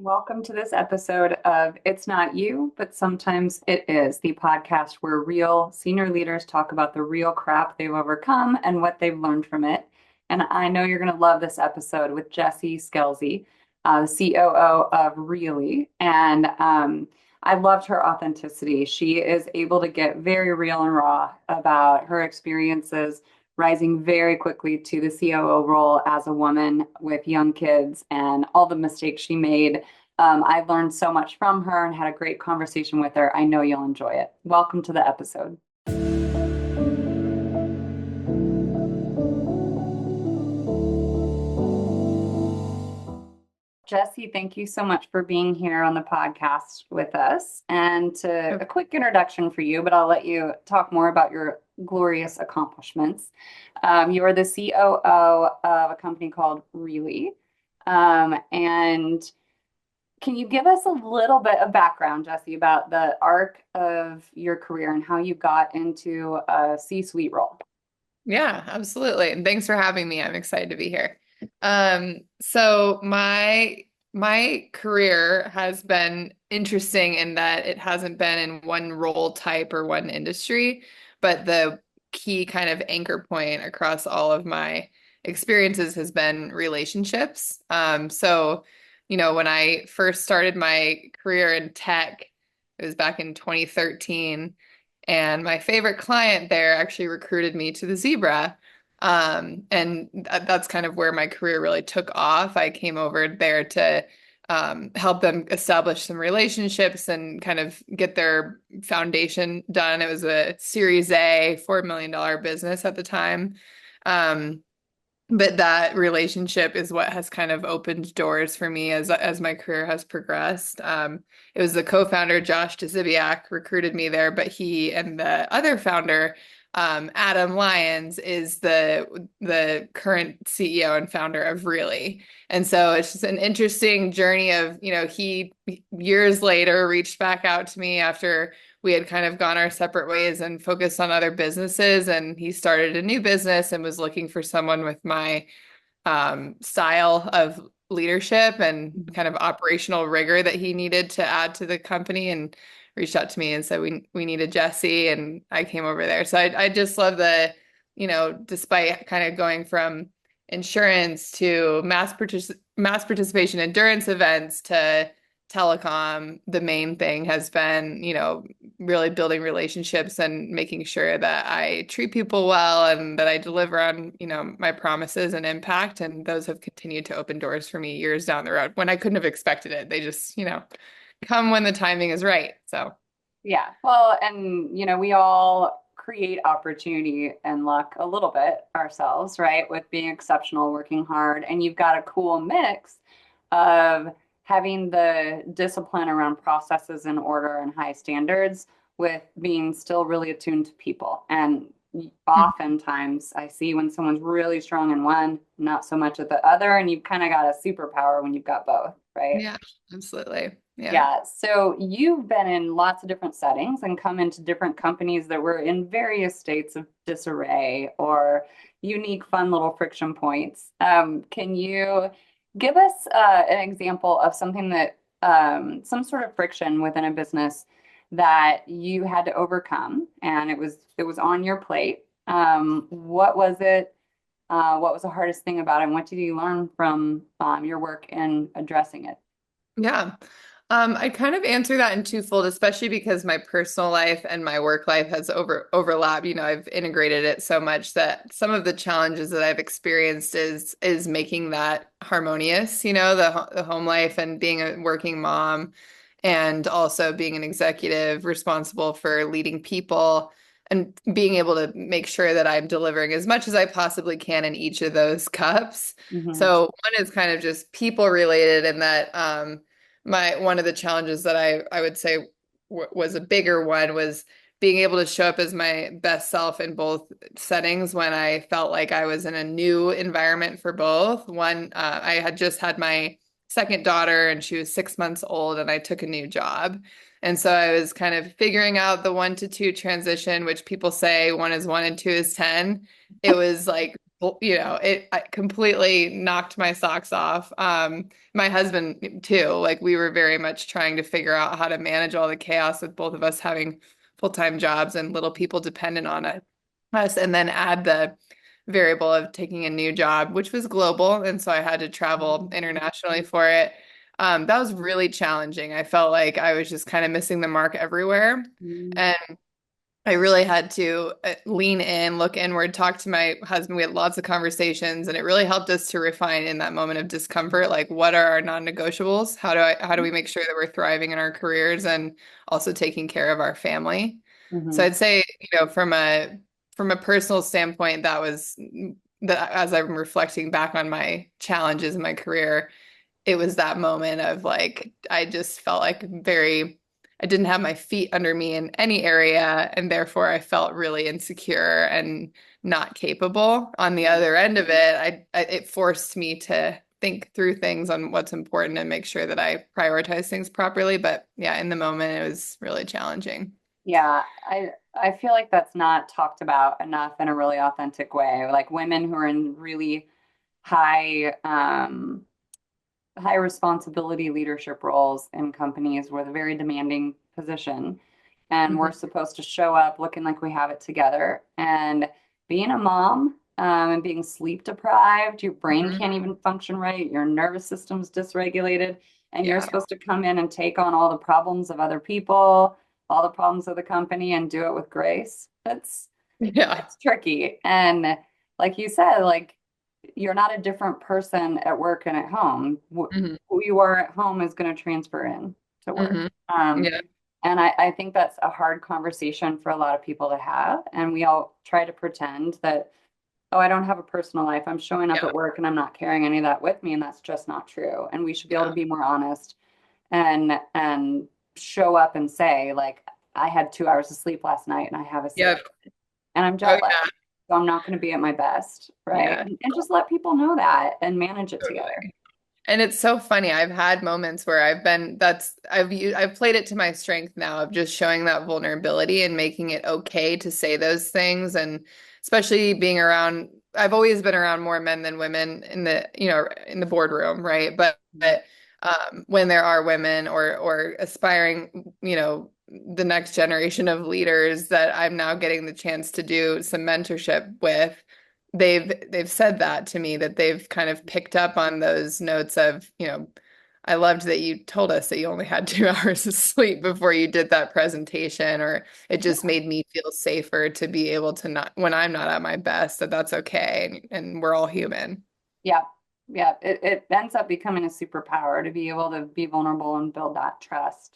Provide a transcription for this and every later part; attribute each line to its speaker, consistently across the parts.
Speaker 1: Welcome to this episode of It's Not You, but Sometimes It Is, the podcast where real senior leaders talk about the real crap they've overcome and what they've learned from it. And I know you're going to love this episode with Jessie Skelzi, the COO of Really. And I loved her authenticity. She is able to get very real and raw about her experiences rising very quickly to the COO role as a woman with young kids and all the mistakes she made. I learned so much from her and had a great conversation with her. I know you'll enjoy it. Welcome to the episode. Jessie, thank you so much for being here on the podcast with us. And a quick introduction for you, but I'll let you talk more about your glorious accomplishments. You are the COO of a company called Really. And can you give us a little bit of background, Jessie, about the arc of your career and how you got into a C-suite role?
Speaker 2: Yeah, absolutely. And thanks for having me. I'm excited to be here. So my career has been interesting in that it hasn't been in one role type or one industry, but the key kind of anchor point across all of my experiences has been relationships. When I first started my career in tech, it was back in 2013. And my favorite client there actually recruited me to the Zebra. That's kind of where my career really took off. I came over there to help them establish some relationships and kind of get their foundation done. It was a Series A, $4 million business at the time. But that relationship is what has kind of opened doors for me as my career has progressed. It was the co-founder, Josh Dzibiak, recruited me there, but he and the other founder, Adam Lyons, is the current CEO and founder of Really. And so it's just an interesting journey of, he years later reached back out to me after we had kind of gone our separate ways and focused on other businesses. And he started a new business and was looking for someone with my style of leadership and kind of operational rigor that he needed to add to the company, and reached out to me and said we needed Jessie, and I came over there. So I just love despite kind of going from insurance to mass participation endurance events to telecom, the main thing has been, really building relationships and making sure that I treat people well and that I deliver on, my promises and impact. And those have continued to open doors for me years down the road when I couldn't have expected it. They just, come when the timing is right. So,
Speaker 1: Yeah. Well, and we all create opportunity and luck a little bit ourselves, right? With being exceptional, working hard, and you've got a cool mix of having the discipline around processes and order and high standards with being still really attuned to people. And oftentimes I see when someone's really strong in one, not so much at the other, and you've kind of got a superpower when you've got both, right?
Speaker 2: yeah, absolutely. Yeah.
Speaker 1: Yeah, so you've been in lots of different settings and come into different companies that were in various states of disarray or unique, fun little friction points. Can you give us an example of something that, some sort of friction within a business that you had to overcome and it was on your plate? What was it? What was the hardest thing about it? And what did you learn from your work in addressing it?
Speaker 2: Yeah. I kind of answer that in twofold, especially because my personal life and my work life has overlap. I've integrated it so much that some of the challenges that I've experienced is making that harmonious, the home life and being a working mom, and also being an executive responsible for leading people and being able to make sure that I'm delivering as much as I possibly can in each of those cups.
Speaker 1: Mhm.
Speaker 2: So one is kind of just people related, and that my one of the challenges that I would say was a bigger one was being able to show up as my best self in both settings when I felt like I was in a new environment for both. One, I had just had my second daughter and she was 6 months old, and I took a new job. And so I was kind of figuring out the 1 to 2 transition, which people say one is one and two is 10. It was like it completely knocked my socks off. My husband too, like we were very much trying to figure out how to manage all the chaos with both of us having full-time jobs and little people dependent on us, and then add the variable of taking a new job, which was global, and so I had to travel internationally for it. That was really challenging. I felt like I was just kind of missing the mark everywhere.
Speaker 1: Mm-hmm.
Speaker 2: And I really had to lean in, look inward, talk to my husband. We had lots of conversations, and it really helped us to refine in that moment of discomfort, like what are our non-negotiables? How do we make sure that we're thriving in our careers and also taking care of our family? So
Speaker 1: Mm-hmm.
Speaker 2: I'd say, from a personal standpoint, that was that as I'm reflecting back on my challenges in my career, it was that moment of like I just felt like I didn't have my feet under me in any area, and therefore I felt really insecure and not capable. On the other end of it, it forced me to think through things on what's important and make sure that I prioritize things properly. But yeah, in the moment, it was really challenging.
Speaker 1: Yeah, I feel like that's not talked about enough in a really authentic way. Like women who are in really high high responsibility leadership roles in companies with a very demanding position. And we're
Speaker 2: Mhm.
Speaker 1: supposed to show up looking like we have it together. And being a mom and being sleep deprived, your brain
Speaker 2: Mhm.
Speaker 1: can't even function right, your nervous system's dysregulated, and you're
Speaker 2: Yeah.
Speaker 1: supposed to come in and take on all the problems of other people, all the problems of the company, and do it with grace.
Speaker 2: Yeah.
Speaker 1: It's tricky. And like you said, like you're not a different person at work and at home.
Speaker 2: Hmm.
Speaker 1: Who you are at home is going to transfer in to work.
Speaker 2: Hmm.
Speaker 1: Um,
Speaker 2: Yeah.
Speaker 1: and I think that's a hard conversation for a lot of people to have. And we all try to pretend that, oh, I don't have a personal life. I'm showing up
Speaker 2: Yeah.
Speaker 1: at work and I'm not carrying any of that with me. And that's just not true. And we should be able to
Speaker 2: Yeah.
Speaker 1: be more honest and show up and say, like, I had 2 hours of sleep last night and I have a sick
Speaker 2: Yeah.
Speaker 1: and I'm
Speaker 2: Oh
Speaker 1: jet lagged.
Speaker 2: yeah.
Speaker 1: So I'm not going to be at my best, right?
Speaker 2: Yeah.
Speaker 1: And just let people know that and manage it together.
Speaker 2: Totally. And it's so funny. I've had moments where I've played it to my strength now of just showing that vulnerability and making it okay to say those things. And especially being around, I've always been around more men than women in the boardroom, right? But when there are women or aspiring, the next generation of leaders that I'm now getting the chance to do some mentorship with, they've said that to me, that they've kind of picked up on those notes of, I loved that you told us that you only had 2 hours of sleep before you did that presentation, or it just
Speaker 1: Yeah.
Speaker 2: made me feel safer to be able to not, when I'm not at my best, that's okay. And we're all human.
Speaker 1: Yeah. Yeah. It ends up becoming a superpower to be able to be vulnerable and build that trust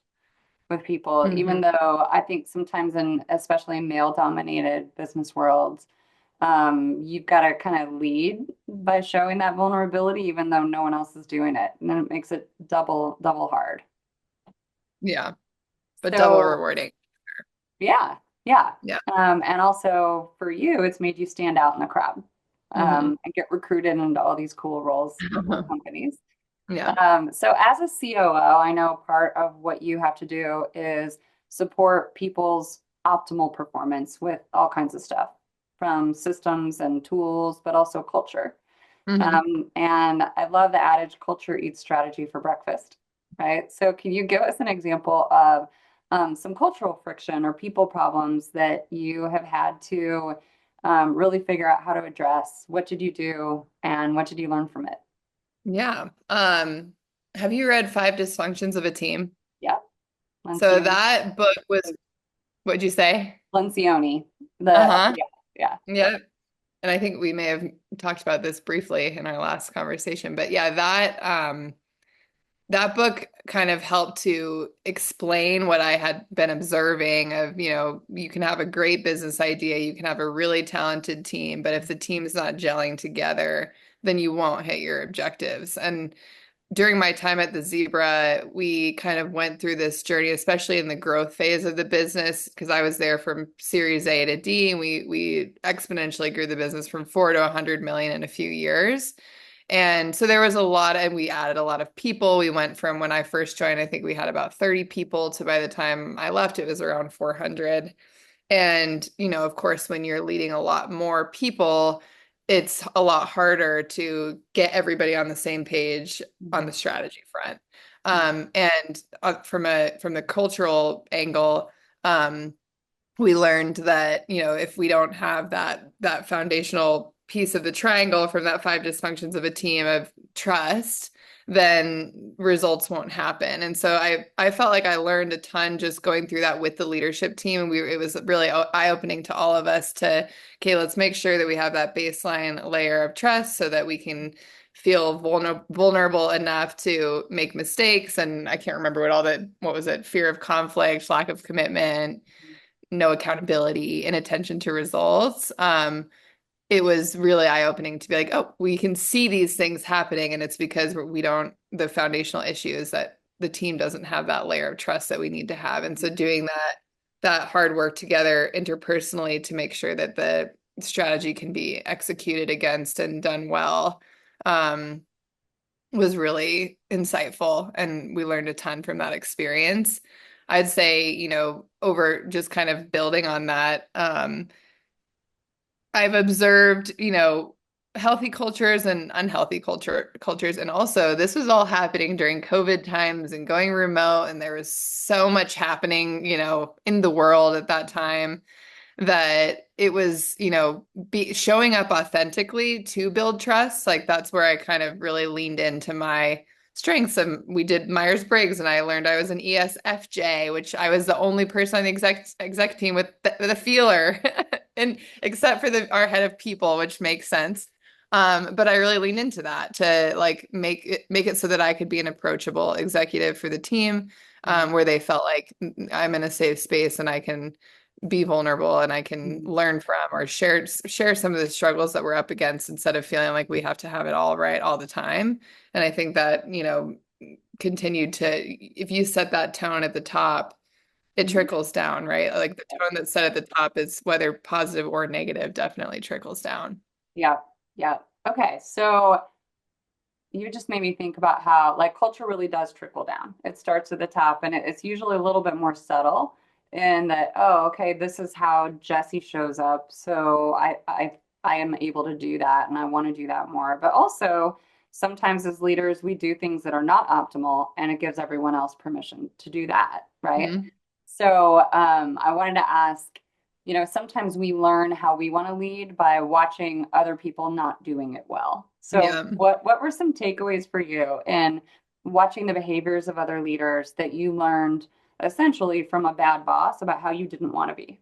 Speaker 1: with people, even
Speaker 2: Hmm.
Speaker 1: though I think sometimes in especially male dominated business worlds, you've got to kind of lead by showing that vulnerability, even though no one else is doing it. And then it makes it double hard.
Speaker 2: Yeah, but double
Speaker 1: So
Speaker 2: rewarding.
Speaker 1: yeah, yeah.
Speaker 2: Yeah.
Speaker 1: And also for you, it's made you stand out in the crowd
Speaker 2: Hmm.
Speaker 1: and get recruited into all these cool roles at cool companies.
Speaker 2: Yeah.
Speaker 1: So as a COO, I know part of what you have to do is support people's optimal performance with all kinds of stuff, from systems and tools, but also culture.
Speaker 2: Hmm.
Speaker 1: And I love the adage, culture eats strategy for breakfast, right? So can you give us an example of some cultural friction or people problems that you have had to really figure out how to address? What did you do and what did you learn from it?
Speaker 2: Yeah. Have you read Five Dysfunctions of a Team?
Speaker 1: Yep.
Speaker 2: So
Speaker 1: Lencioni.
Speaker 2: that book was, what'd you say?
Speaker 1: Lencioni. I
Speaker 2: Uh-huh.
Speaker 1: forget. Yeah.
Speaker 2: Yeah. And I think we may have talked about this briefly in our last conversation, but yeah, that book kind of helped to explain what I had been observing of, you can have a great business idea, you can have a really talented team, but if the team is not gelling together, then you won't hit your objectives. And during my time at the Zebra, we kind of went through this journey, especially in the growth phase of the business, because I was there from Series A to D, and we exponentially grew the business from 4 to 100 million in a few years. And so there was a lot, and we added a lot of people. We went from when I first joined, I think we had about 30 people, to by the time I left, it was around 400. And, of course, when you're leading a lot more people, it's a lot harder to get everybody on the same page on
Speaker 1: Mhm.
Speaker 2: the strategy front. And from the cultural angle, um, we learned that, if we don't have that foundational piece of the triangle from that five dysfunctions of a team of trust, then results won't happen. And so I felt like I learned a ton just going through that with the leadership team. And it was really eye-opening to all of us to, okay, let's make sure that we have that baseline layer of trust so that we can feel vulnerable enough to make mistakes. And I can't remember what was it? Fear of conflict, lack of commitment, no accountability, and attention to results. It was really eye-opening to be like, oh, we can see these things happening, and it's because the foundational issue is that the team doesn't have that layer of trust that we need to have. And so doing that hard work together interpersonally to make sure that the strategy can be executed against and done well, um, was really insightful, and we learned a ton from that experience. I'd say, over just kind of building on that, I've observed, healthy cultures and unhealthy cultures. And also this was all happening during COVID times and going remote, and there was so much happening, in the world at that time that it was, showing up authentically to build trust. Like that's where I kind of really leaned into my strengths. And we did Myers-Briggs, and I learned I was an ESFJ, which I was the only person on the exec team with a feeler, and except for our head of people, which makes sense. But I really leaned into that to like make it so that I could be an approachable executive for the team,
Speaker 1: Mhm.
Speaker 2: where they felt like I'm in a safe space and I can be vulnerable and I can
Speaker 1: Mhm.
Speaker 2: learn from or share some of the struggles that we're up against instead of feeling like we have to have it all right all the time. And I think that, continued to, if you set that tone at the top, it
Speaker 1: Mhm.
Speaker 2: trickles down, right? Like the tone that's set at the top is whether positive or negative, definitely trickles down.
Speaker 1: Yeah. Yeah. Okay. So you just made me think about how like culture really does trickle down. It starts at the top and it's usually a little bit more subtle in that, oh, okay, this is how Jessie shows up. So I am able to do that and I want to do that more. But also sometimes as leaders, we do things that are not optimal and it gives everyone else permission to do that, right?
Speaker 2: Mhm.
Speaker 1: So I wanted to ask, sometimes we learn how we want to lead by watching other people not doing it well. So
Speaker 2: Yeah.
Speaker 1: what were some takeaways for you in watching the behaviors of other leaders that you learned essentially from a bad boss about how you didn't want to be?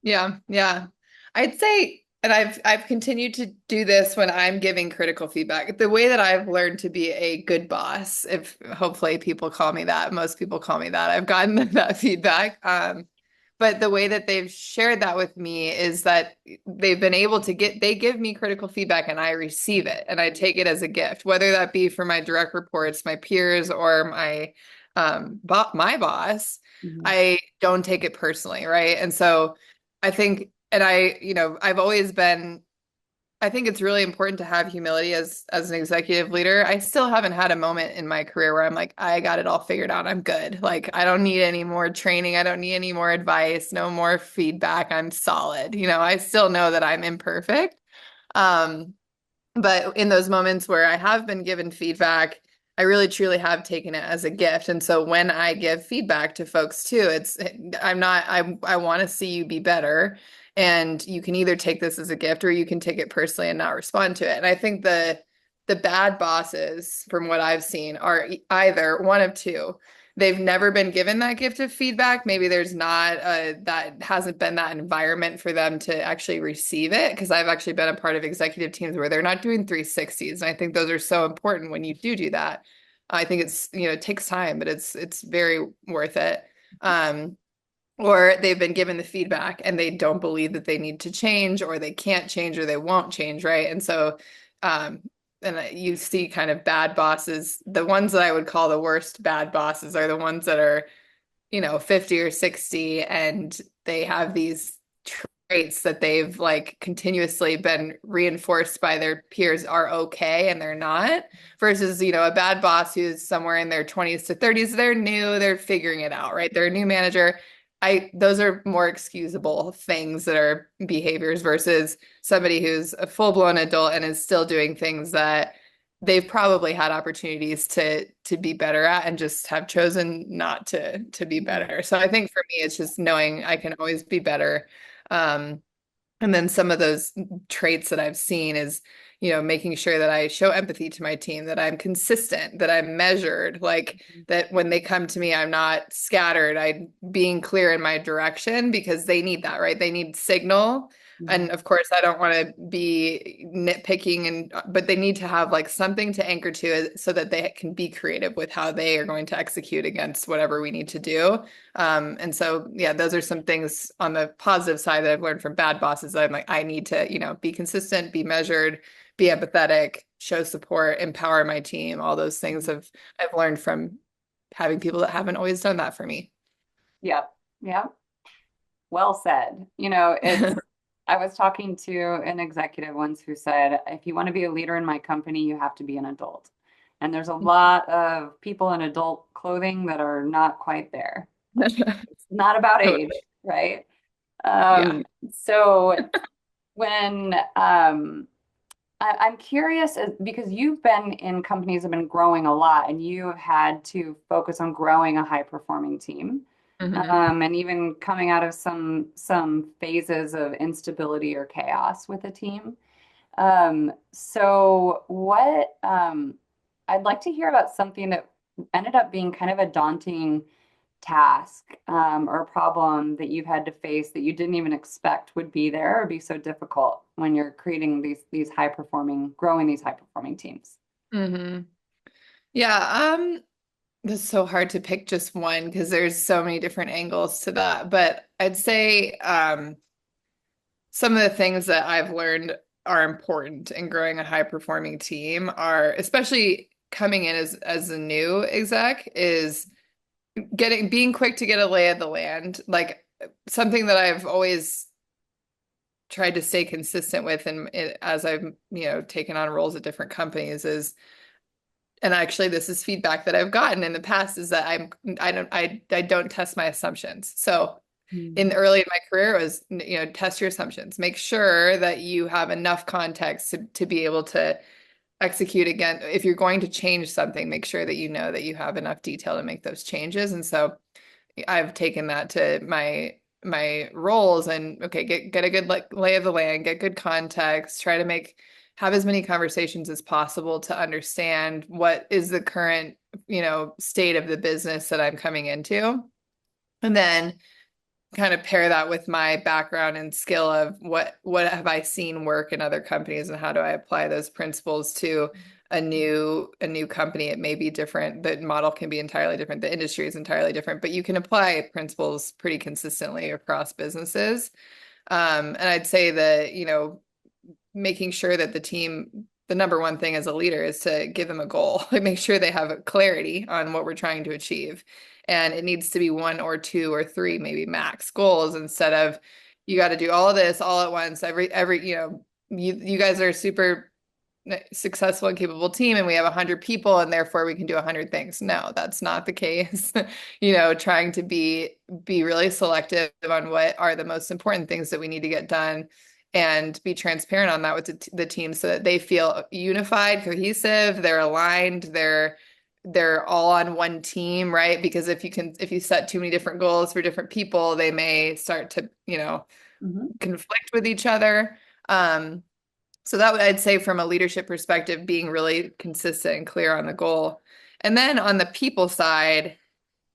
Speaker 2: Yeah, yeah. I'd say, and I've continued to do this when I'm giving critical feedback. The way that I've learned to be a good boss, if hopefully people call me that, most people call me that. I've gotten that feedback. But the way that they've shared that with me is that they've been able to they give me critical feedback and I receive it and I take it as a gift, whether that be for my direct reports, my peers, or my boss.
Speaker 1: Mhm.
Speaker 2: I don't take it personally, right? And so I think, and I've always been, I think it's really important to have humility as an executive leader. I still haven't had a moment in my career where I'm like, I got it all figured out. I'm good. Like, I don't need any more training. I don't need any more advice, no more feedback. I'm solid. I still know that I'm imperfect. Um, but in those moments where I have been given feedback, I really truly have taken it as a gift. And so when I give feedback to folks too, I want to see you be better. And you can either take this as a gift or you can take it personally and not respond to it. And I think the bad bosses, from what I've seen, are either one of two. They've never been given that gift of feedback. Maybe there's not that hasn't been that environment for them to actually receive it. Because I've actually been a part of executive teams where they're not doing 360s. And I think those are so important when you do that. I think it takes time, but it's very worth it. Um, or they've been given the feedback and they don't believe that they need to change or they can't change or they won't change, right? And so, um, you see kind of bad bosses. The ones that I would call the worst bad bosses are the ones that are, 50 or 60 and they have these traits that they've like continuously been reinforced by their peers are okay and they're not, versus, a bad boss who's somewhere in their 20s to 30s. They're new, they're figuring it out, right? They're a new manager. those are more excusable things that are behaviors versus somebody who's a full-blown adult and is still doing things that they've probably had opportunities to be better at and just have chosen not to be
Speaker 1: Mhm.
Speaker 2: better. So I think for me, it's just knowing I can always be better. Um, and then some of those traits that I've seen is, making sure that I show empathy to my team, that I'm consistent, that I'm measured, like that when they come to me, I'm not scattered. I'm being clear in my direction because they need that, right? They need signal.
Speaker 1: Mhm.
Speaker 2: And of course, I don't want to be nitpicking but they need to have like something to anchor to so that they can be creative with how they are going to execute against whatever we need to do. And so, yeah, those are some things on the positive side that I've learned from bad bosses. That I'm like, I need to, be consistent, be measured, be empathetic, show support, empower my team. All those things
Speaker 1: Mhm.
Speaker 2: I've learned from having people that haven't always done that for me.
Speaker 1: Yep. Yep. Well said. I was talking to an executive once who said, if you want to be a leader in my company, you have to be an adult. And there's a lot of people in adult clothing that are not quite there. It's not about age,
Speaker 2: Totally.
Speaker 1: right?
Speaker 2: Yeah.
Speaker 1: So when I'm curious because you've been in companies that have been growing a lot and you have had to focus on growing a high performing team.
Speaker 2: Hmm.
Speaker 1: And even coming out of some phases of instability or chaos with a team. So what I'd like to hear about something that ended up being kind of a daunting task or problem that you've had to face that you didn't even expect would be there or be so difficult when you're creating these high performing, growing these high performing teams.
Speaker 2: Hmm. Yeah. It's so hard to pick just one because there's so many different angles to that. But I'd say some of the things that I've learned are important in growing a high performing team are, especially coming in as a new exec, is being quick to get a lay of the land. Like something that I've always tried to stay consistent with and as I've, taken on roles at different companies is, and actually this is feedback that I've gotten in the past, is that I don't test my assumptions. So
Speaker 1: Mm.
Speaker 2: in early in my career, it was, test your assumptions. Make sure that you have enough context to be able to execute again. If you're going to change something, make sure that you know that you have enough detail to make those changes. And so I've taken that to my roles and okay, get a good like lay of the land, get good context, try to have as many conversations as possible to understand what is the current, state of the business that I'm coming into. And then kind of pair that with my background and skill of what have I seen work in other companies and how do I apply those principles to a new company. It may be different. The model can be entirely different. The industry is entirely different, but you can apply principles pretty consistently across businesses. And I'd say that, making sure that the number one thing as a leader is to give them a goal, like make sure they have clarity on what we're trying to achieve. And it needs to be one or two or three, maybe max goals instead of you got to do all of this all at once. Every, you guys are a super successful and capable team and we have 100 people and therefore we can do 100 things. No, that's not the case. Trying to be really selective on what are the most important things that we need to get done and be transparent on that with the team so that they feel unified, cohesive, they're aligned, they're all on one team, right? Because if you set too many different goals for different people, they may start to,
Speaker 1: Mhm.
Speaker 2: conflict with each other. So that would, I'd say from a leadership perspective, being really consistent and clear on the goal. And then on the people side,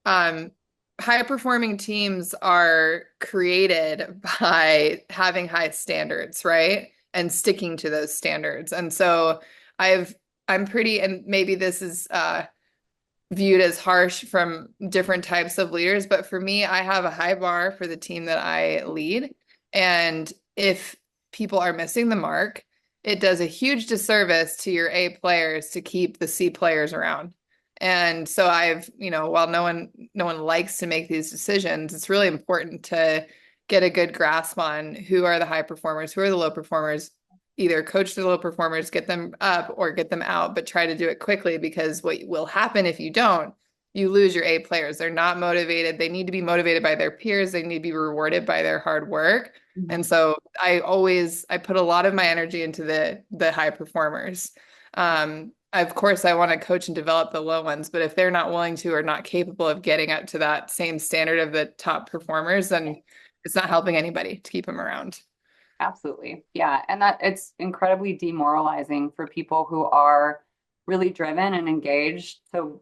Speaker 2: um, high performing teams are created by having high standards, right? And sticking to those standards. And so I've I'm pretty, and maybe this is viewed as harsh from different types of leaders, but for me, I have a high bar for the team that I lead. And if people are missing the mark, it does a huge disservice to your A players to keep the C players around. And so while no one likes to make these decisions, it's really important to get a good grasp on who are the high performers, who are the low performers, either coach the low performers, get them up or get them out, but try to do it quickly because what will happen if you don't you lose your A players. They're not motivated. They need to be motivated by their peers. They need to be rewarded by their hard work. And
Speaker 1: Mhm.
Speaker 2: so I put a lot of my energy into the high performers. Of course, I want to coach and develop the low ones, but if they're not willing to or not capable of getting up to that same standard of the top performers, then it's not helping anybody to keep them around.
Speaker 1: Absolutely. Yeah. And that it's incredibly demoralizing for people who are really driven and engaged to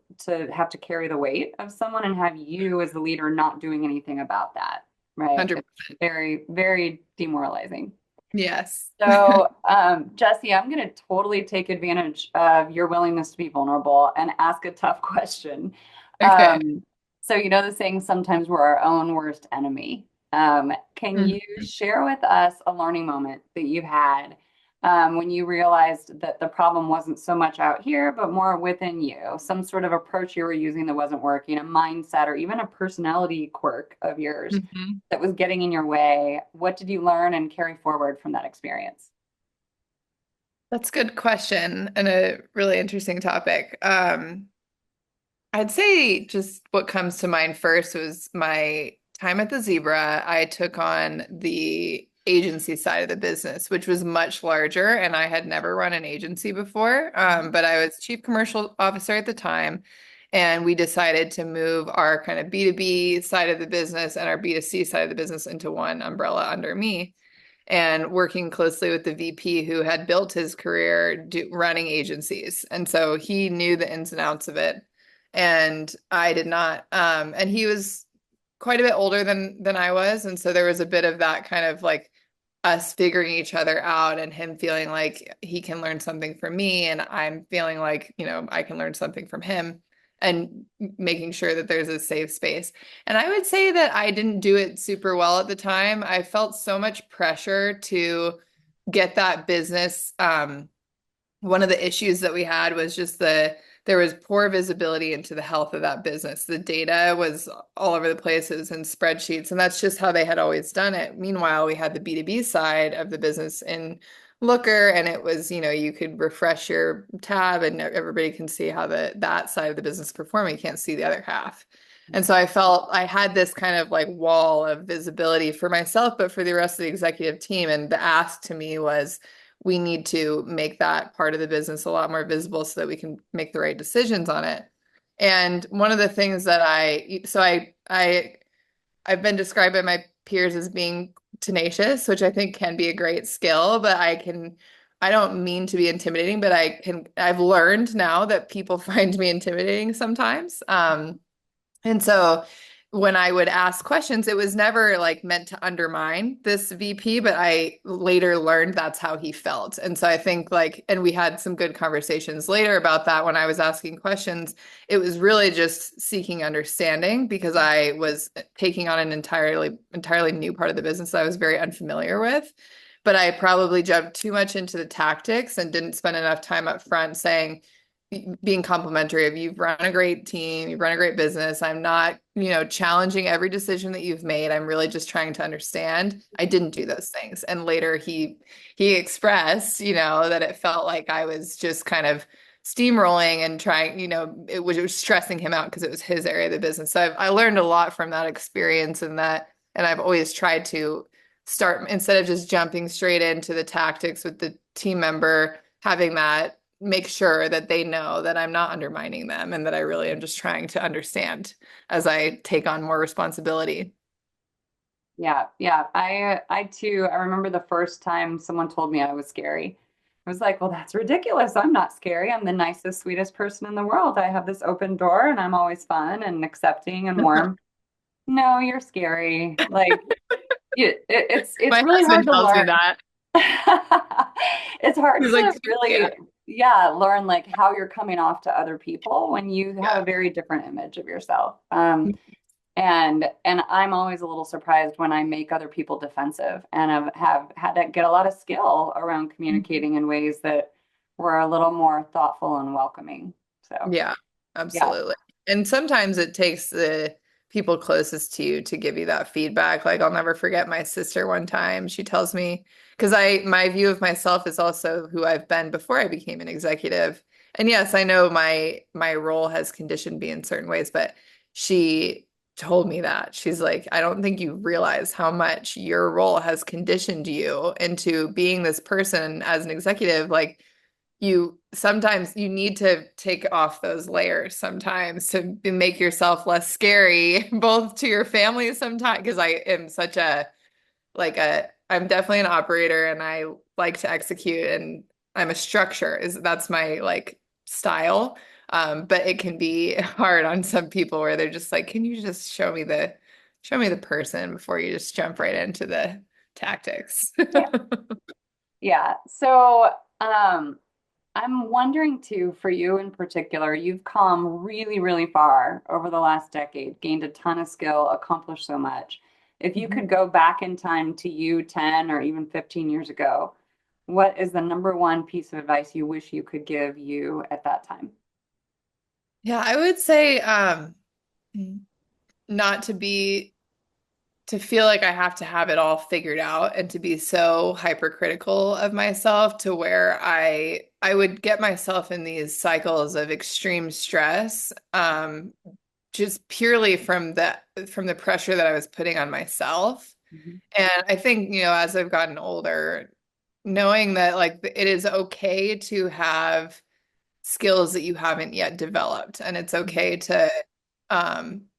Speaker 1: have to carry the weight of someone and have you as the leader not doing anything about that. Right. It's
Speaker 2: 100%.
Speaker 1: very, very demoralizing.
Speaker 2: Yes.
Speaker 1: So, Jessie, I'm going to totally take advantage of your willingness to be vulnerable and ask a tough question.
Speaker 2: Okay.
Speaker 1: So, you know the saying, sometimes we're our own worst enemy. Can you
Speaker 2: Mhm.
Speaker 1: share with us a learning moment that you had when you realized that the problem wasn't so much out here, but more within you? Some sort of approach you were using that wasn't working, a mindset, or even a personality quirk of yours
Speaker 2: Mhm.
Speaker 1: that was getting in your way. What did you learn and carry forward from that experience?
Speaker 2: That's a good question and a really interesting topic. I'd say just what comes to mind first was my time at the Zebra. I took on the agency side of the business, which was much larger, and I had never run an agency before. But I was chief commercial officer at the time, and we decided to move our kind of B2B side of the business and our B2C side of the business into one umbrella under me and working closely with the VP who had built his career running agencies. And so he knew the ins and outs of it. And I did not. And he was quite a bit older than I was. And so there was a bit of that kind of like us figuring each other out and him feeling like he can learn something from me and I'm feeling like, I can learn something from him and making sure that there's a safe space. And I would say that I didn't do it super well at the time. I felt so much pressure to get that business. One of the issues that we had was just there was poor visibility into the health of that business. The data was all over the places and spreadsheets, and that's just how they had always done it. Meanwhile, we had the B2B side of the business in Looker, and it was, you could refresh your tab and everybody can see how that side of the business is performing. You can't see the other half. And so I felt I had this kind of like wall of visibility for myself, but for the rest of the executive team. And the ask to me was, we need to make that part of the business a lot more visible so that we can make the right decisions on it. And one of the things that I've been described by my peers as being tenacious, which I think can be a great skill, but I don't mean to be intimidating, but I've learned now that people find me intimidating sometimes. And so when I would ask questions, it was never like meant to undermine this VP, but I later learned that's how he felt. And so I think and we had some good conversations later about that when I was asking questions. It was really just seeking understanding because I was taking on an entirely new part of the business that I was very unfamiliar with. But I probably jumped too much into the tactics and didn't spend enough time up front saying, being complimentary of you've run a great team, you've run a great business. I'm not, challenging every decision that you've made. I'm really just trying to understand. I didn't do those things. And later he expressed, that it felt like I was just kind of steamrolling and trying, it was stressing him out because it was his area of the business. So I learned a lot from that experience and I've always tried to start instead of just jumping straight into the tactics with the team member, having that make sure that they know that I'm not undermining them and that I really am just trying to understand as I take on more responsibility.
Speaker 1: Yeah, yeah. I too, I remember the first time someone told me I was scary. I was like, well, that's ridiculous. I'm not scary. I'm the nicest, sweetest person in the world. I have this open door and I'm always fun and accepting and warm. No, you're scary. Like it's
Speaker 2: My
Speaker 1: really hard
Speaker 2: husband
Speaker 1: to
Speaker 2: tells me
Speaker 1: learn.
Speaker 2: that.
Speaker 1: It's hard
Speaker 2: He's like,
Speaker 1: to
Speaker 2: yeah,
Speaker 1: really, yeah, learn like how you're coming off to other people when you have
Speaker 2: yeah.
Speaker 1: a very different image of yourself. And I'm always a little surprised when I make other people defensive and have had to get a lot of skill around communicating in ways that were a little more thoughtful and welcoming. So
Speaker 2: Yeah,
Speaker 1: yeah.
Speaker 2: absolutely. And sometimes it takes the people closest to you to give you that feedback. Like I'll never forget my sister one time. She tells me, because my view of myself is also who I've been before I became an executive. And yes, I know my role has conditioned me in certain ways, but she told me that. She's like, I don't think you realize how much your role has conditioned you into being this person as an executive. Like you sometimes you need to take off those layers sometimes to make yourself less scary, both to your family sometimes, because I am such a I'm definitely an operator and I like to execute and I'm a structure is that's my like style. But it can be hard on some people where they're just like, can you just show me the person before you just jump right into the tactics?
Speaker 1: Yeah. Yeah. So, I'm wondering too, for you in particular, you've come really, really far over the last decade, gained a ton of skill, accomplished so much. If you
Speaker 2: Mhm.
Speaker 1: could go back in time to you 10 or even 15 years ago, what is the number one piece of advice you wish you could give you at that time?
Speaker 2: Yeah, I would say not to feel like I have to have it all figured out and to be so hypercritical of myself to where I would get myself in these cycles of extreme stress, just purely from the pressure that I was putting on myself.
Speaker 1: Mhm.
Speaker 2: And I think, as I've gotten older, knowing that like it is okay to have skills that you haven't yet developed. And it's okay to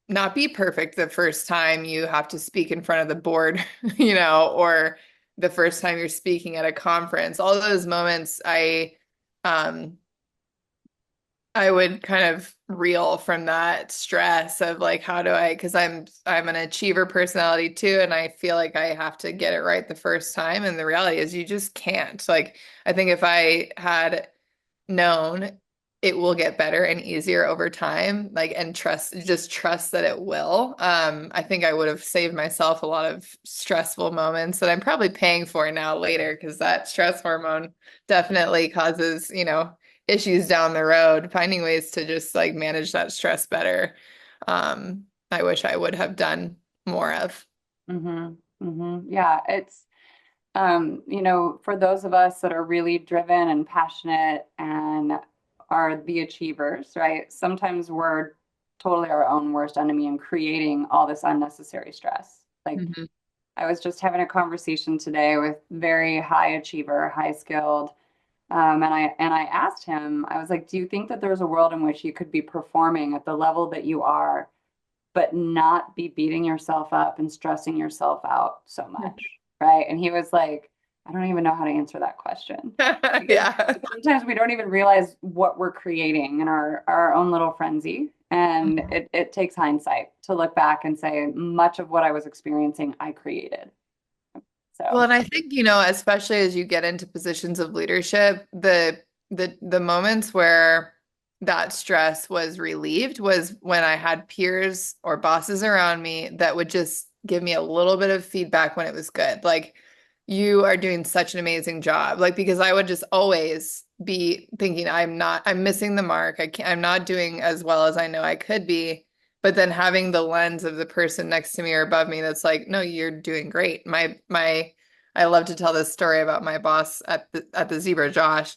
Speaker 2: not be perfect the first time you have to speak in front of the board, or the first time you're speaking at a conference. All those moments, um, I would kind of reel from that stress of like, how do I, because I'm an achiever personality too, and I feel like I have to get it right the first time. And the reality is you just can't. Like, I think if I had known it will get better and easier over time, like and just trust that it will. I think I would have saved myself a lot of stressful moments that I'm probably paying for now later because that stress hormone definitely causes, issues down the road. Finding ways to just like manage that stress better. I wish I would have done more of.
Speaker 1: Yeah, it's for those of us that are really driven and passionate and are the achievers, right? Sometimes we're totally our own worst enemy in creating all this unnecessary stress. Like
Speaker 2: Mhm.
Speaker 1: I was just having a conversation today with very high achiever, high skilled, and I asked him, I was like, do you think that there's a world in which you could be performing at the level that you are, but not be beating yourself up and stressing yourself out so much, right? And he was like, I don't even know how to answer that question because
Speaker 2: Yeah.
Speaker 1: sometimes we don't even realize what we're creating in our own little frenzy. And
Speaker 2: Mhm.
Speaker 1: it takes hindsight to look back and say, much of what I was experiencing, I created.
Speaker 2: Well,
Speaker 1: So,
Speaker 2: and I think, especially as you get into positions of leadership, the moments where that stress was relieved was when I had peers or bosses around me that would just give me a little bit of feedback when it was good. Like, you are doing such an amazing job. Like, because I would just always be thinking I'm missing the mark. I'm not doing as well as I know I could be. But then having the lens of the person next to me or above me that's like, no, you're doing great. I love to tell this story about my boss at the Zebra, Josh.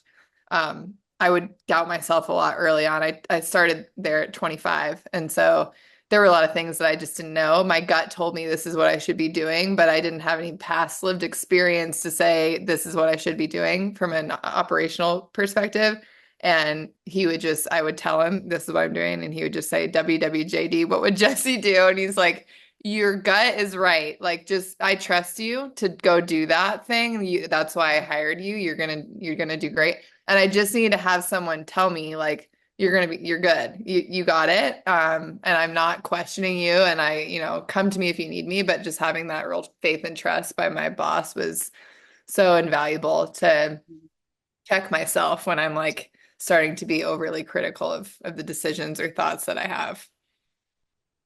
Speaker 2: I would doubt myself a lot early on. I started there at 25, and so there were a lot of things that I just didn't know. My gut told me this is what I should be doing, but I didn't have any past lived experience to say this is what I should be doing from an operational perspective. And I would tell him this is what I'm doing, and he would just say, WWJD, what would Jessie do? And he's like, your gut is right. Like, just I trust you to go do that thing. That's why I hired you. You're gonna do great. And I just need to have someone tell me, like, you're good. You got it. And I'm not questioning you. And come to me if you need me. But just having that real faith and trust by my boss was so invaluable to check myself when I'm like starting to be overly critical of the decisions or thoughts that I have.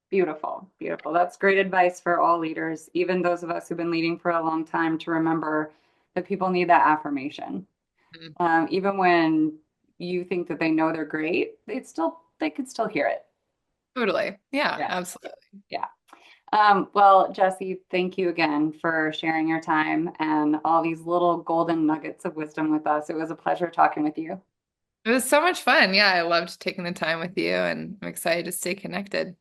Speaker 1: beautiful, beautiful. That's great advice for all leaders, even those of us who've been leading for a long time, to remember that people need that affirmation.
Speaker 2: Mhm.
Speaker 1: Even when you think that they know they're great, they can still hear it.
Speaker 2: Totally. Yeah,
Speaker 1: Yeah,
Speaker 2: absolutely.
Speaker 1: yeah. Well, Jessie, thank you again for sharing your time and all these little golden nuggets of wisdom with us. It was a pleasure talking with you.
Speaker 2: It was so much fun. Yeah, I loved taking the time with you, and I'm excited to stay connected.